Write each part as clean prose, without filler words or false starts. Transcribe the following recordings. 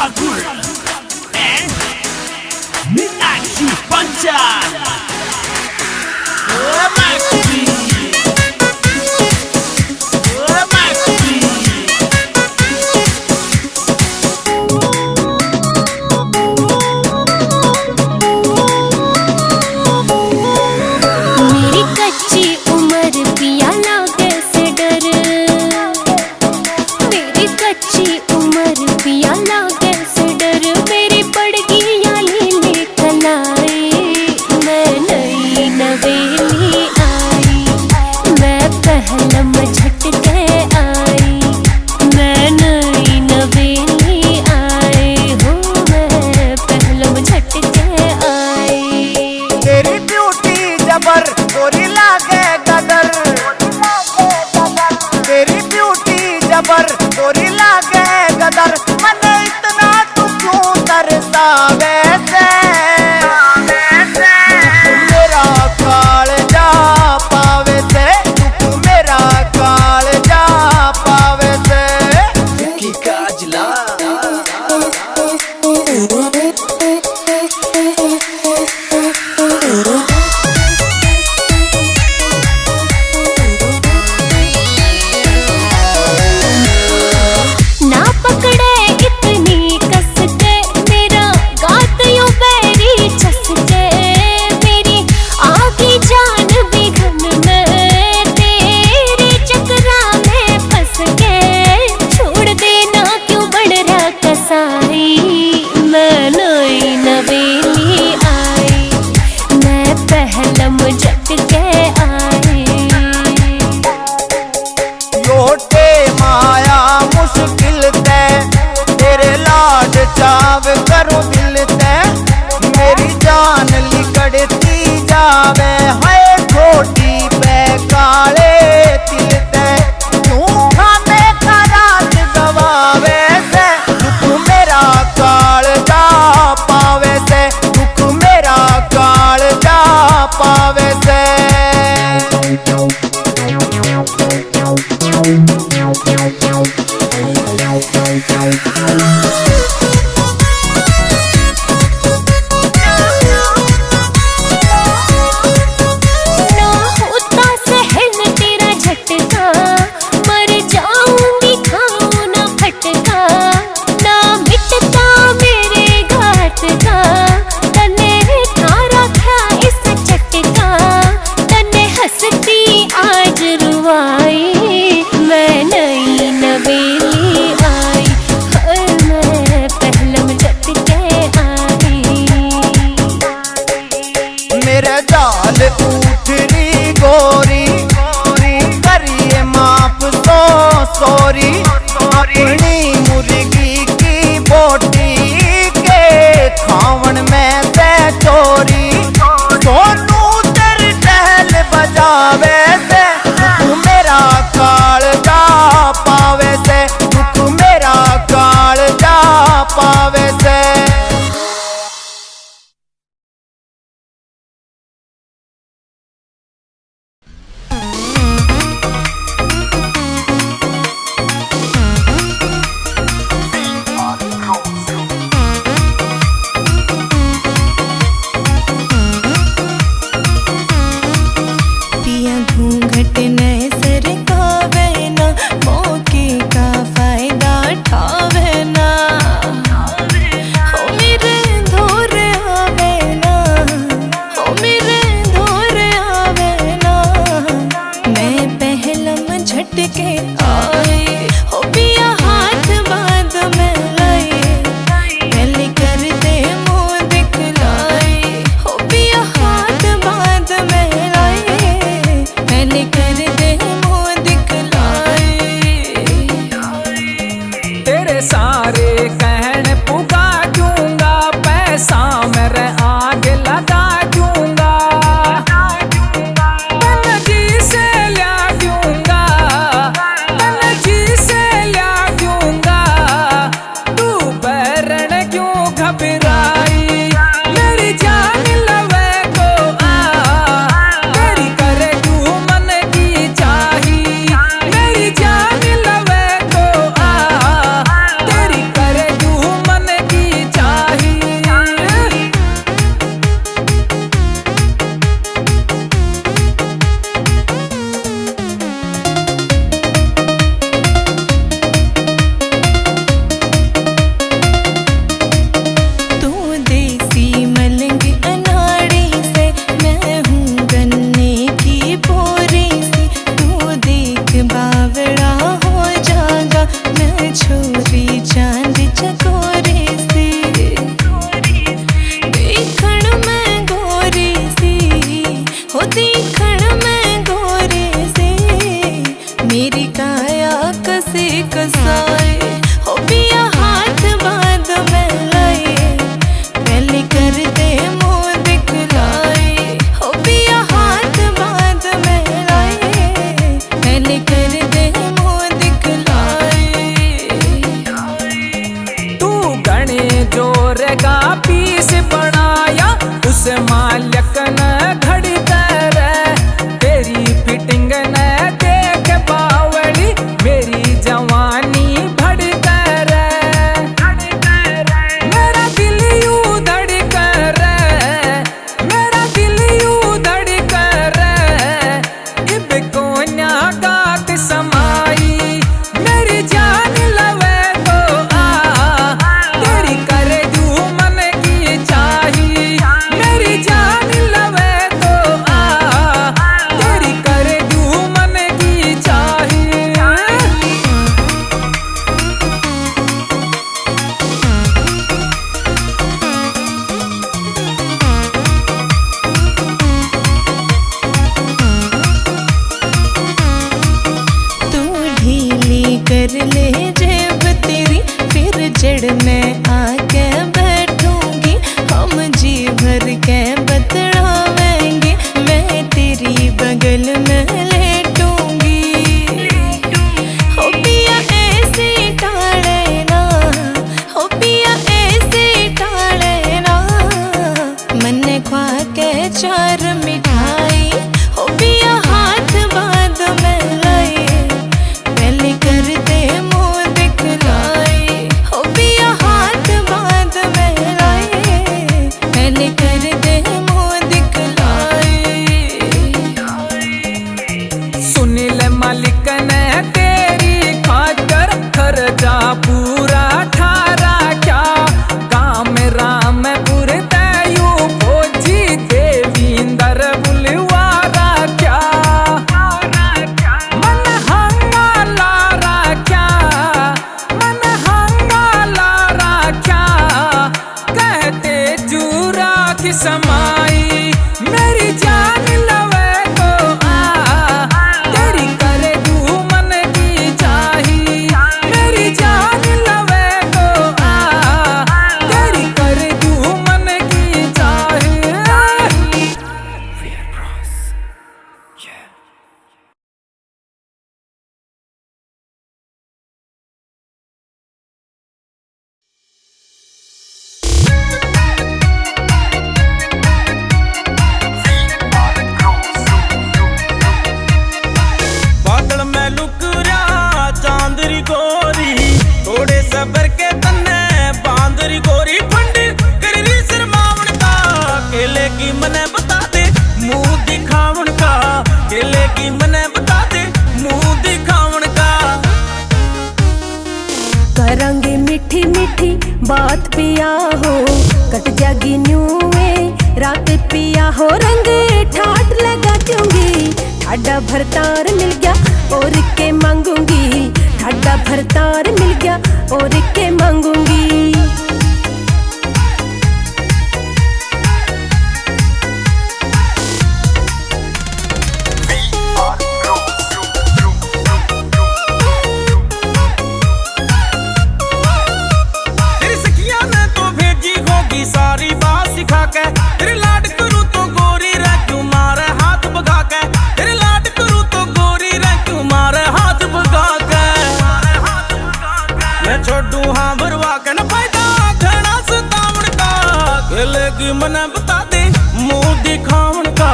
Thakur and Meenakshi Panchal. मेरी कच्ची उम्र पिया लागे से डर, मेरी कच्ची उम्र पिया लागे से डर, मेरी पड़गी लीली कलाई, मैं नई नवेली आई, मैं पहलम झटके आई, मैं नई नवेली आई हूँ, मैं पहलम झटके आई। तेरी ब्यूटी जबर गोरी लागे गदर, तेरी ब्यूटी जबर गोरी लागे गदर, मने इतना तू क्यों तरसावे से, मेरा कालजा पावे से, तू मेरा कालजा पावे से की काजला ना पकड़े इतनी कस के, मेरा गात यूं बैरी चस के, मेरी आगी जान भी घन में, तेरे चक्रा में फंस के, छोड़ देना क्यों बढ़ रहा कसाई, मैं नई नवेली आई, मैं पहलम झटके आई। लोटे माया मुश्किल ते, तेरे लाड चाव करूं दिल ते, मेरी जान लिकड़ती जावे है छोटी पे काले तिल ते, क्यों खाने का रात गवावे से, दुख मेरा कालजा पावे से, दुख मेरा कालजा पावे से। ना होता सहन तेरा झटका, मर जाऊंगी खाऊं ना फटका, ना मिटता मेरे घाट का, तने थारा था इस चटका, तने हंसती आज रुआई, मैं नई नवेली आई, हर मैं पहलम झटके आई। मेरे जाल उठरी गोरी, करिए माफ तो सॉरी, अपनी मुर्गी की बोटी के खावन में से चोरी, सोनू तेरी टहल बजावे से, दुख मेरा कालजा पावे से, दुख मेरा कालजा पावे से। पिया घूंघट न सरकावे ना, मौके का फायदा उठावे ना, हो मेरे धोर आवे ना, हो मेरे धोर आवे ना, मैं पहलम झटके आई, हो पिया हाथ बांध में लाई, पहले कर दे मुँह दिखलाई, हो पिया हाथ बांध में लाई, पहले कर दे मुँह दिखलाई। तेरे सारे कहने पुगा दूंगा, पैसा मेरे आगे लगा दूंगा, तन जी से ला दूंगा, तन जी से ला दूंगा, तू बहरण क्यों घबराई, मेरी जान लवे को आ, तेरी करे तू मन की चाही, मेरी जान लवे को आ, तेरी करे तू मन का पीस बनाया उस मालिक ने घड़ी कर तेरी फिटिंग ने देख बावली मेरी जवानी भड़ी कर मेरा दिल यूं धड़ी कर मेरा दिल यूं धड़ी कर इब कोन्या गात समाई मेरी जान लवे तो आ तेरी कर दू मन की चाही मेरी जान लवे तो आ तेरी कर दू मन की चाही तू ढीली कर ले जेब तेरी फिर जड़ में आके बैठूंगी हम जी भर के बतलावेंगे मैं तेरी बगल में लेटूंगी हो पिया ऐसे टाले ना हो पिया ऐसे टाले ना मन ख्वा के चार मिठाई हो पिया हाथ बाद में लाई पहले कर दे मुँह दिखलाई हो पिया हाथ बाद में लाई पहले कर दे मुँह दिखलाई सुनील मालिक ने तेरी खातर खर्चा पूरा ठारा क्या गाँव में रामपुर तयू फौजी देवींदर बुलवारा क्या मन हंगा लारा क्या मन हंगा लारा क्या कहते जूरा की समाई मेरी जान लवे तो आ तेरी कर दू मन की चाही मेरी जान लवे तो आ तेरी कर दू मन की चाही बादल में लुक रहा चांदरी गोरी थोड़े सबर के तन्ने बांदरी गोरी फंड कर रही शर्मावन का केले की मने बता दे मुंह दिखावन का केले की मने बता दे मुंह दिखावन का करांगे मीठी मीठी बात पिया हो कट जागी न्यूए रात पिया हो रंग ठाट लगा दूंगी ठाडा भरतार मिल गया और के मांगूंगी ठाडा भरतार मिल गया और के मांगूंगी तेरी सखिया ने तो भेजी होगी सारी बात सिखा के तेरे लाड करूं तो गोरी रे क्यों मारे हाथ भगा के तेरे लाड करूं तो गोरी रे क्यों मारे हाथ भगा के मैं छोड़ू हाँ भरवा के न फायदा घना सतावण का केले की मने बता दे मुंह दिखावण का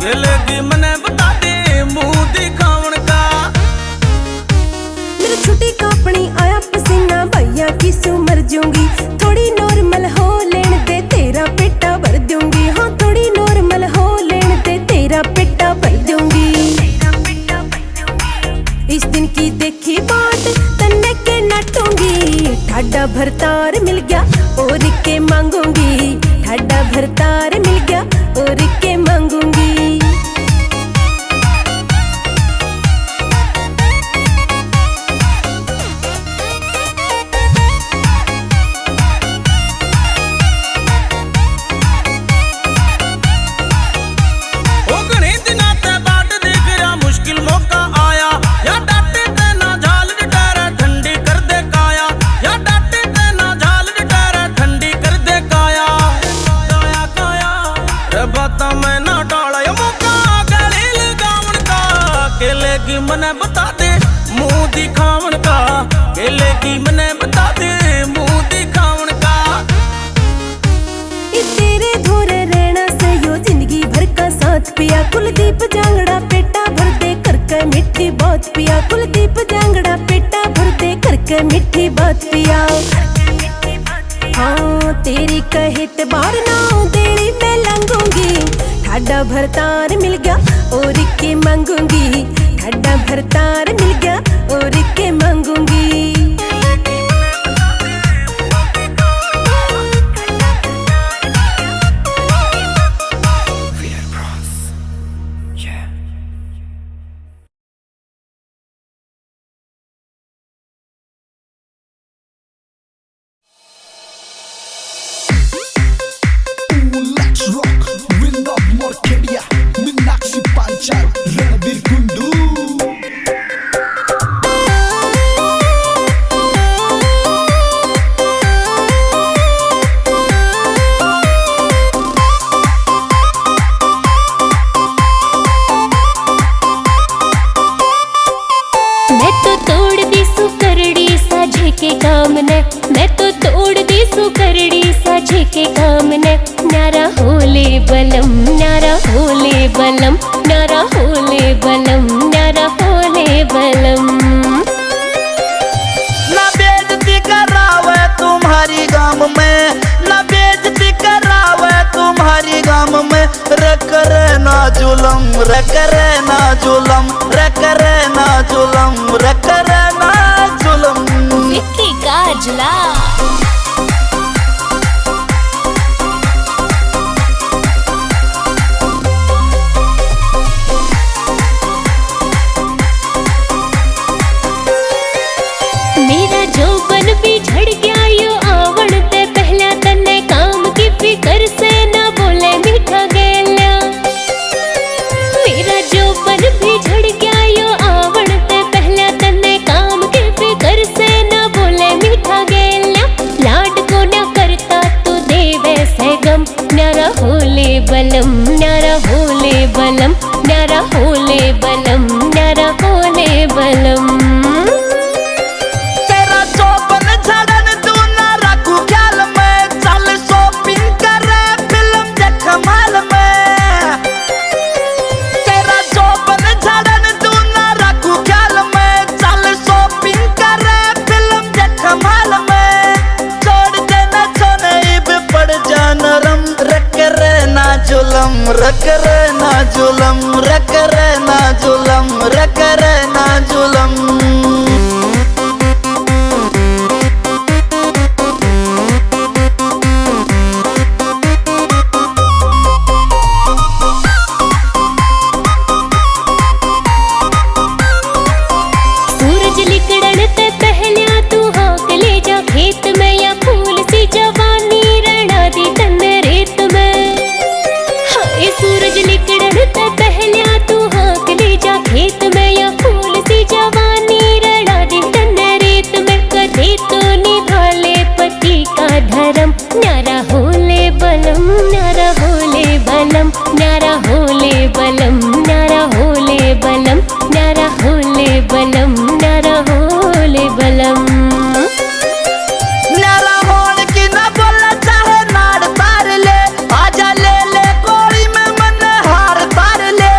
केले की मने बता दे मुंह दिखावण का मेरी छुट्टी कापनी आया पसीना भैया की सू मर जाऊंगी थोड़ी नॉर्मल हो लेन दे तेरा पेटा भर दूंगी हाँ थोड़ी नॉर्मल हो लेन दे तेरा पेटा भर दूंगी इस दिन की देखी बात तन्ने के नटूंगी ठाडा भरतार मिल गया और के मांगूंगी ठाडा भरतार मिल गया और के मांगूंगी मने बता दे मुंह दिखावन का केले की मने बता दे मुंह दिखावन का साथ पिया कुलदीप जांगड़ा पेटा भर दे करके मीठी बात पिया कुलदीप जांगड़ा पेटा भर दे करके मीठी बात पिया। हाँ तेरी कहित बार ना देरी मैं लंघूंगी ठाडा भरतार मिल गया और के मांगूंगी ठाडा भरतार मिल गया और के मांगूंगी। Let's rock, wind of Morkedia, Meenakshi Panchal, Ranveer Kundu. मैं तो तोड़ दी सुकरड़ी साझे के काम ने मैं तो तोड़ दी सुकरड़ी साझे के काम ने न्यारा होले बलम न्यारा होले बलम न्यारा होले बलम न्यारा होले बलम। ना बेइज्जती करावे तुम्हारी गाम में ना बेइज्जती करावे तुम्हारी गाम में रकरे ना जुलम रकरे ना जुलम रकरे ना जुलम रकरे ना जुलम। विक्की काजला मेरा जोबन भी झड़ गया यो आवण ते पहला तन्ने काम की फिकर से ना बोले मीठा गेल्या। मेरा जोबन भी झड़ गया यो आवण ते पहला तन्ने काम की फिकर से ना बोले मीठा गेल्या। लाड को ना करता तू देवे से गम न्यारा होले बलम न्यारा होले बलम न्यारा होले बलम न्यारा होले बलम। रकरे ना जुलम रकरे ना जुलम रकरे ना जुलम। सूरज लिकड़न ते पहलिया तू हाँक ले जा खेत में या फूल सी जवानी रणा दी तन रेत में। हाय सूरज लिकड़न ते पहलिया तू हाँक ले जा खेत में या फूल सी जवानी रणा दी तन रेत में। कदे तो निभा ले पति का धर्म न्यारा होले बलम न्यारा होले बलम न्यारा होले बलम न्यारा होले बलम न्यारा होले बलम न्यारा होले बलम। न्यारा होने की ना बोला चाहे नाड़ तार ले आजा ले ले कोड़ी में मन हार तार ले।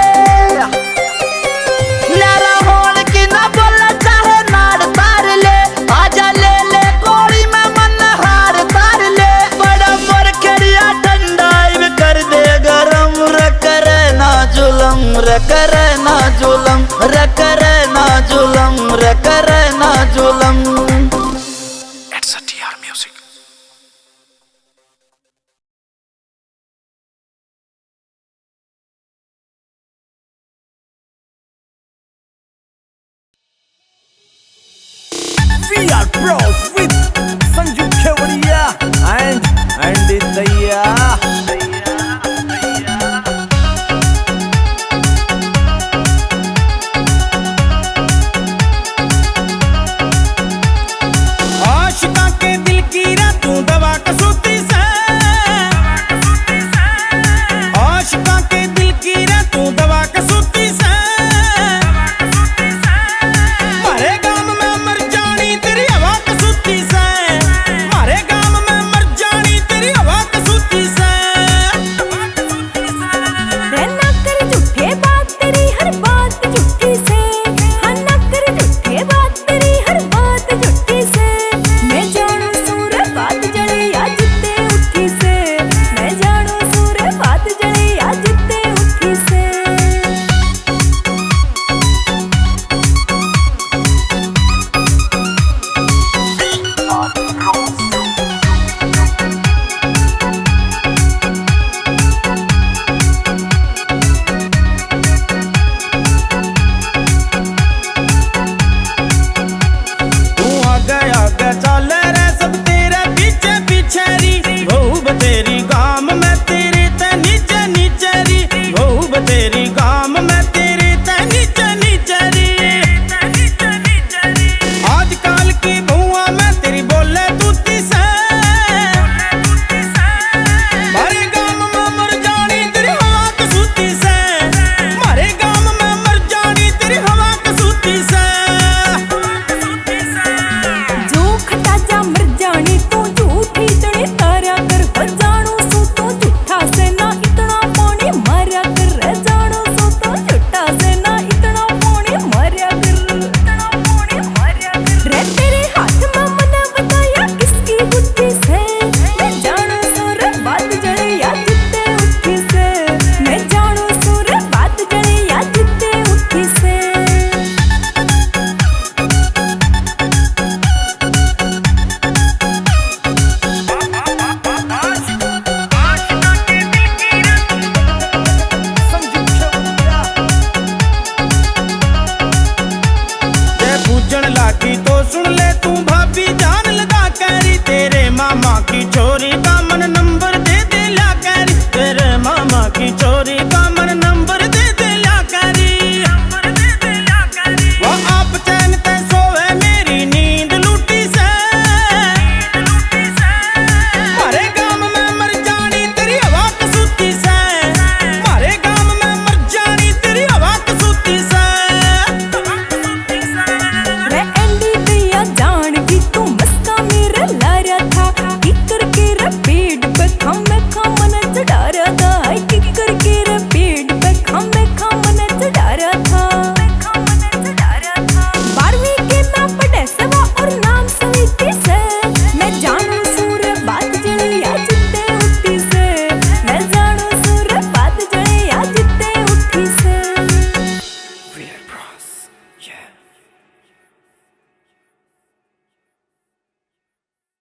न्यारा होने की ना बोला चाहे नाड़ तार ले आजा ले ले कोड़ी में मन हार तार ले। बड़ा मरकरिया ठंडा इब कर दे गरम रकरे ना जुलम रकरे ना जुलम रकरे ना जुलम रकरे ना जुलम। It's a TR Music. We are pros.